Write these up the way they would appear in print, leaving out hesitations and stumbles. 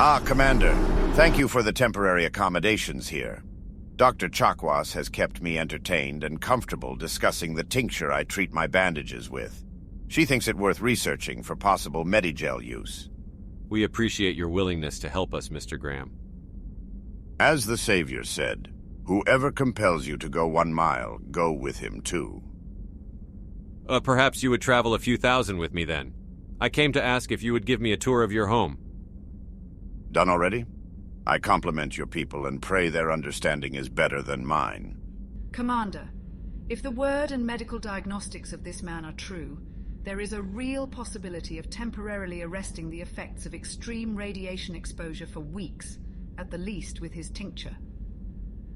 Commander. Thank you for the temporary accommodations here. Dr. Chakwas has kept me entertained and comfortable discussing the tincture I treat my bandages with. She thinks it worth researching for possible medi-gel use. We appreciate your willingness to help us, Mr. Graham. As the Saviour said, whoever compels you to go 1 mile, go with him too. Perhaps you would travel a few thousand with me then. I came to ask if you would give me a tour of your home. Done already? I compliment your people and pray their understanding is better than mine. Commander, if the word and medical diagnostics of this man are true, there is a real possibility of temporarily arresting the effects of extreme radiation exposure for weeks, at the least with his tincture.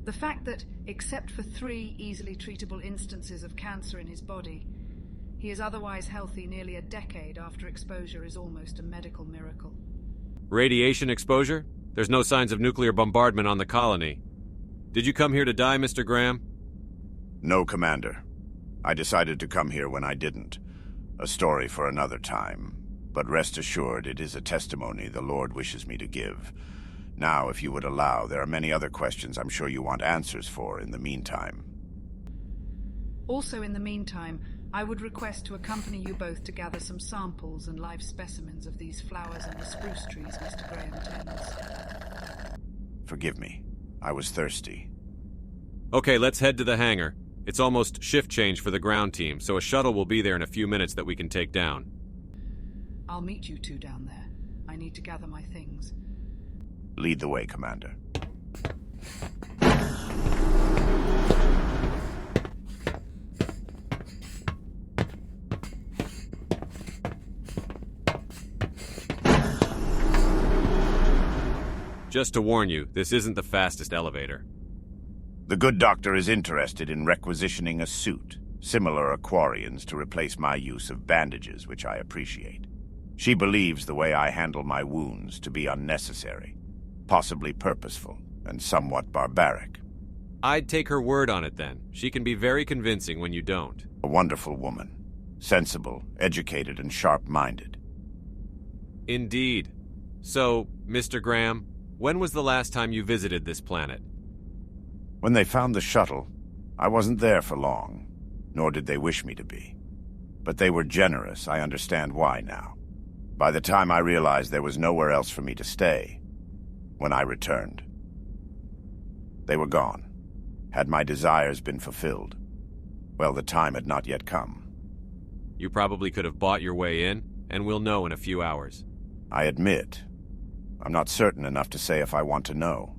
The fact that, except for 3 easily treatable instances of cancer in his body, he is otherwise healthy nearly a decade after exposure is almost a medical miracle. Radiation exposure? There's no signs of nuclear bombardment on the colony. Did you come here to die, Mr. Graham? No, Commander. I decided to come here when I didn't. A story for another time. But rest assured, it is a testimony the Lord wishes me to give. Now, if you would allow, there are many other questions I'm sure you want answers for in the meantime. Also in the meantime, I would request to accompany you both to gather some samples and live specimens of these flowers and the spruce trees Mr. Graham tends. Forgive me. I was thirsty. Okay, let's head to the hangar. It's almost shift change for the ground team, so a shuttle will be there in a few minutes that we can take down. I'll meet you 2 down there. I need to gather my things. Lead the way, Commander. Just to warn you, this isn't the fastest elevator. The good doctor is interested in requisitioning a suit, similar Aquarians, to replace my use of bandages, which I appreciate. She believes the way I handle my wounds to be unnecessary, possibly purposeful, and somewhat barbaric. I'd take her word on it then. She can be very convincing when you don't. A wonderful woman. Sensible, educated, and sharp-minded. Indeed. So, Mr. Graham, when was the last time you visited this planet? When they found the shuttle, I wasn't there for long, nor did they wish me to be. But they were generous. I understand why now. By the time I realized there was nowhere else for me to stay, when I returned, they were gone. Had my desires been fulfilled? Well, the time had not yet come. You probably could have bought your way in, and we'll know in a few hours. I admit, I'm not certain enough to say if I want to know.